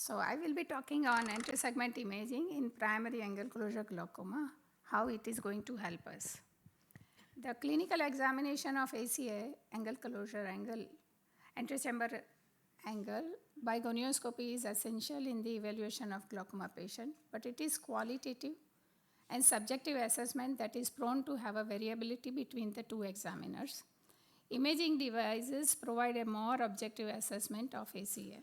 So I will be talking on anterior-segment imaging in primary angle closure glaucoma, how it is going to help us. The clinical examination of ACA, angle closure angle, anterior-chamber angle by gonioscopy is essential in the evaluation of glaucoma patient, but it is qualitative and subjective assessment that is prone to have a variability between the two examiners. Imaging devices provide a more objective assessment of ACA.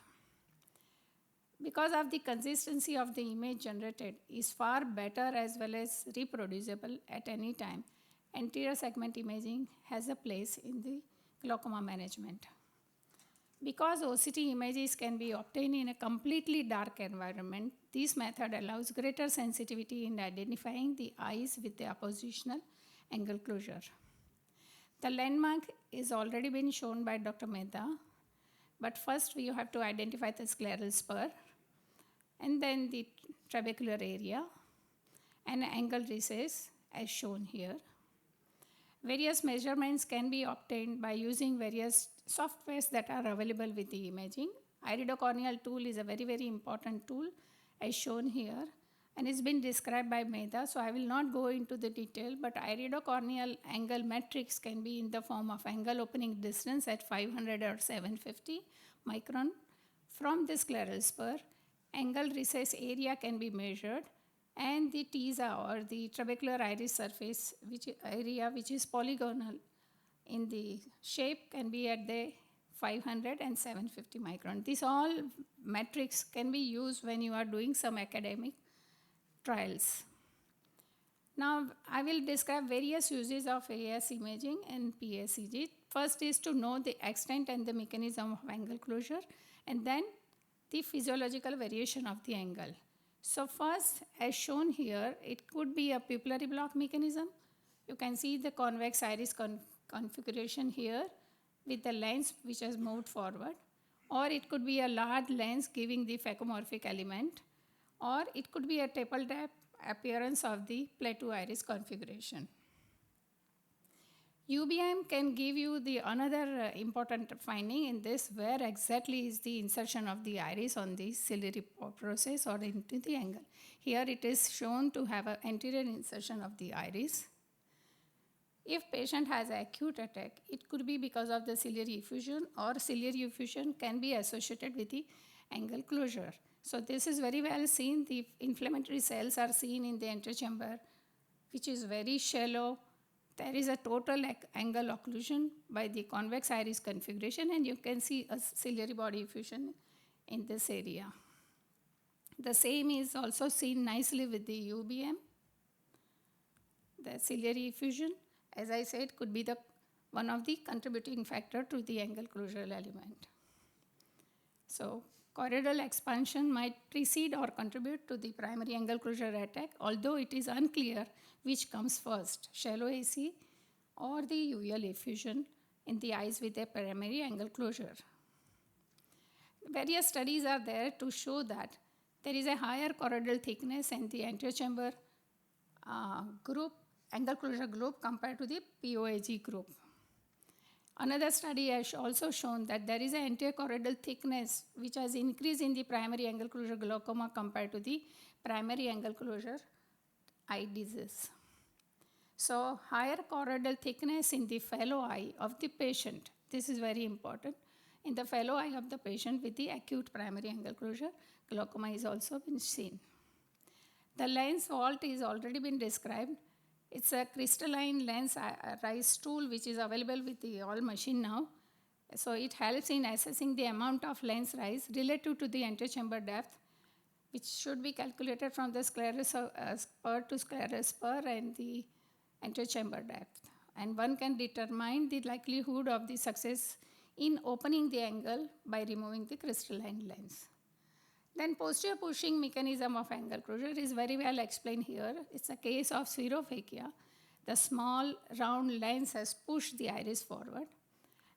Because of the consistency of the image generated is far better as well as reproducible at any time, anterior segment imaging has a place in the glaucoma management. Because OCT images can be obtained in a completely dark environment, this method allows greater sensitivity in identifying the eyes with the oppositional angle closure. The landmark is already been shown by Dr. Mehta, but first we have to identify the scleral spur, and then the trabecular area and angle recess as shown here. Various measurements can be obtained by using various softwares that are available with the imaging. Iridocorneal tool is a very, very important tool as shown here, and it's been described by Mehta, so I will not go into the detail, but iridocorneal angle metrics can be in the form of angle opening distance at 500 or 750 micron from the scleral spur. Angle recess area can be measured, and the TISA or the trabecular iris surface which is polygonal in the shape can be at the 500 and 750 micron. These all metrics can be used when you are doing some academic trials. Now I will describe various uses of AS imaging and PACG. First is to know the extent and the mechanism of angle closure, and then the physiological variation of the angle. So first, as shown here, it could be a pupillary block mechanism. You can see the convex iris configuration here with the lens which has moved forward, or it could be a large lens giving the phacomorphic element, or it could be a tapered appearance of the plateau iris configuration. UBM can give you the another important finding in this, where exactly is the insertion of the iris on the ciliary process or into the angle. Here it is shown to have an anterior insertion of the iris. If patient has an acute attack, it could be because of the ciliary effusion, or ciliary effusion can be associated with the angle closure. So this is very well seen. The inflammatory cells are seen in the anterior chamber, which is very shallow. There is a total angle occlusion by the convex iris configuration, and you can see a ciliary body effusion in this area. The same is also seen nicely with the UBM. The ciliary effusion, as I said, could be one of the contributing factor to the angle closure element. So choroidal expansion might precede or contribute to the primary angle closure attack, although it is unclear which comes first, shallow AC or the UL effusion in the eyes with a primary angle closure. Various studies are there to show that there is a higher choroidal thickness in the anterior chamber group, angle closure group, compared to the POAG group. Another study has also shown that there is an anterior choroidal thickness which has increased in the primary angle closure glaucoma compared to the primary angle closure eye disease. So higher choroidal thickness in the fellow eye of the patient, this is very important, in the fellow eye of the patient with the acute primary angle closure glaucoma is also been seen. The lens vault is already been described. It's a crystalline lens rise tool which is available with the all machine now. So it helps in assessing the amount of lens rise relative to the anterior chamber depth, which should be calculated from the scleral spur to scleral spur and the anterior chamber depth. And one can determine the likelihood of the success in opening the angle by removing the crystalline lens. Then posterior pushing mechanism of angle closure is very well explained here. It's a case of spherophakia. The small round lens has pushed the iris forward.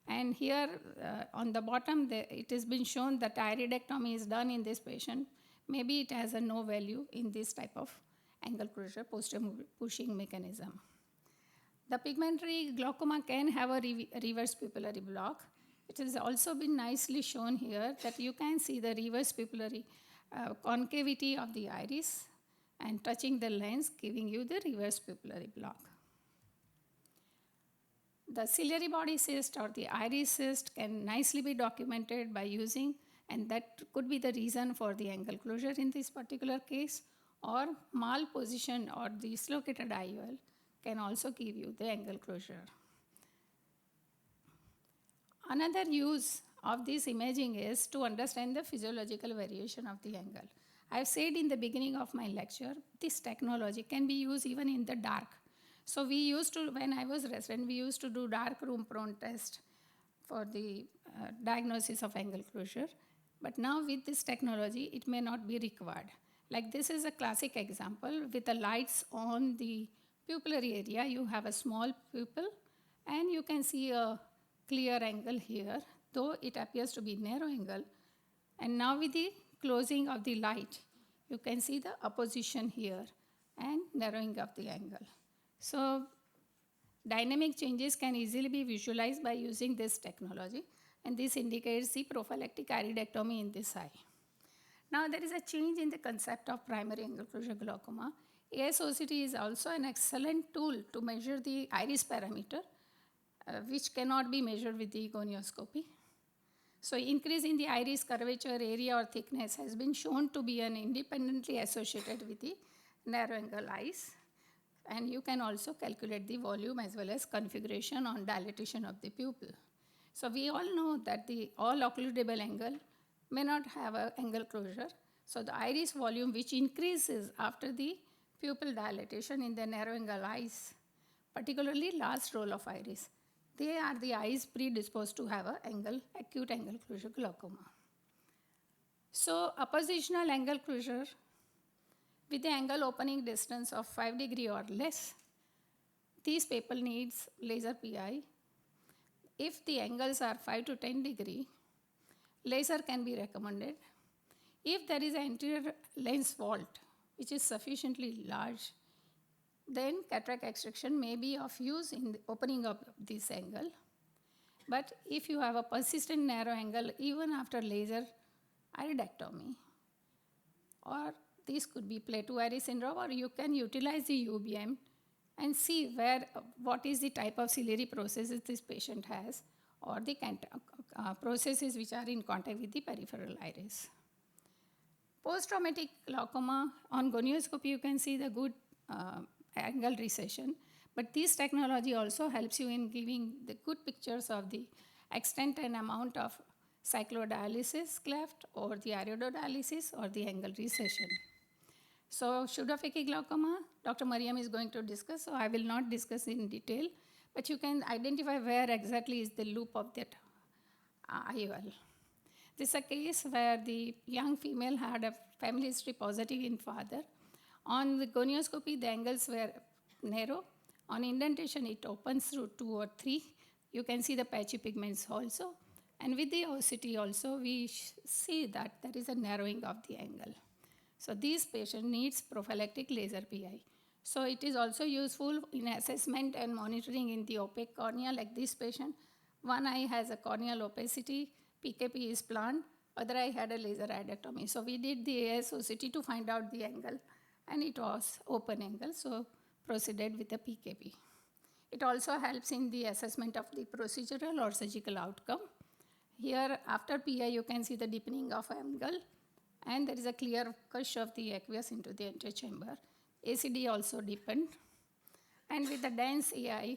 And here on the bottom, it has been shown that iridectomy is done in this patient. Maybe it has a no value in this type of angle closure posterior pushing mechanism. The pigmentary glaucoma can have a reverse pupillary block. It has also been nicely shown here that you can see the reverse pupillary concavity of the iris and touching the lens, giving you the reverse pupillary block. The ciliary body cyst or the iris cyst can nicely be documented by using, and that could be the reason for the angle closure in this particular case, or malposition or dislocated IOL can also give you the angle closure. Another use of this imaging is to understand the physiological variation of the angle. I've said in the beginning of my lecture, this technology can be used even in the dark. So we used to, when I was resident, we used to do dark room prone test for the diagnosis of angle closure. But now with this technology, it may not be required. Like this is a classic example with the lights on the pupillary area. You have a small pupil and you can see a clear angle here, though it appears to be narrow angle. And now with the closing of the light, you can see the opposition here and narrowing of the angle. So dynamic changes can easily be visualized by using this technology, and this indicates the prophylactic iridectomy in this eye. Now there is a change in the concept of primary angle closure glaucoma. AIOS2025 is also an excellent tool to measure the iris parameter, which cannot be measured with the gonioscopy. So increase in the iris curvature, area or thickness has been shown to be independently associated with the narrow angle eyes. And you can also calculate the volume as well as configuration on dilatation of the pupil. So we all know that all occludable angle may not have an angle closure. So the iris volume which increases after the pupil dilatation in the narrow angle eyes, particularly last row of iris, they are the eyes predisposed to have an acute angle closure glaucoma. So oppositional angle closure with the angle opening distance of 5 degrees or less, these people needs laser PI. If the angles are 5 to 10 degrees, laser can be recommended. If there is an anterior lens fault, which is sufficiently large, then cataract extraction may be of use in the opening up this angle. But if you have a persistent narrow angle, even after laser iridectomy, or this could be play-to iris syndrome, or you can utilize the UBM and see what is the type of ciliary processes this patient has, or the processes which are in contact with the peripheral iris. Post-traumatic glaucoma, on gonioscopy you can see the good angle recession, but this technology also helps you in giving the good pictures of the extent and amount of cyclodialysis cleft or the iridodialysis or the angle recession. So pseudophakic glaucoma, Dr. Mariam is going to discuss, so I will not discuss in detail, but you can identify where exactly is the loop of that IOL. This is a case where the young female had a family history positive in father. On the gonioscopy, the angles were narrow. On indentation, it opens through 2 or 3. You can see the patchy pigments also. And with the OCT also, we see that there is a narrowing of the angle. So this patient needs prophylactic laser PI. So it is also useful in assessment and monitoring in the opaque cornea, like this patient. One eye has a corneal opacity, PKP is planned, other eye had a laser iridectomy. So we did the AIOS2025 to find out the angle, and it was open angle, so proceeded with the PKP. It also helps in the assessment of the procedural or surgical outcome. Here, after PI, you can see the deepening of angle, and there is a clear gush of the aqueous into the anterior chamber. ACD also deepened. And with the dense AI,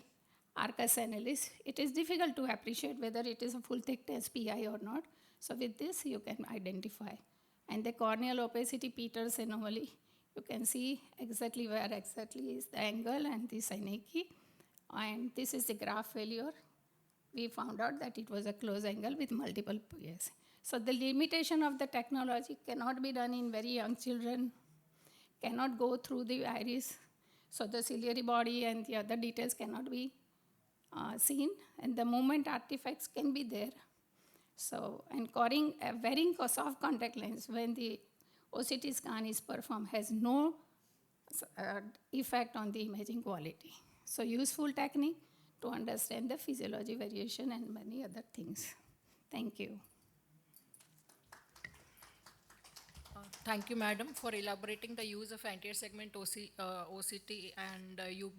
arcus analysis, it is difficult to appreciate whether it is a full thickness PI or not. So with this, you can identify. And the corneal opacity Peters anomaly, you can see exactly where exactly is the angle and the synecdoche. And this is the graft failure. We found out that it was a close angle with multiple PIs. So the limitation of the technology cannot be done in very young children, cannot go through the iris. So the ciliary body and the other details cannot be seen, and the movement artifacts can be there. So, and wearing a soft contact lens when the OCT scan is performed has no effect on the imaging quality. So useful technique to understand the physiology variation and many other things. Thank you. Thank you, madam, for elaborating the use of anterior segment OCT and UB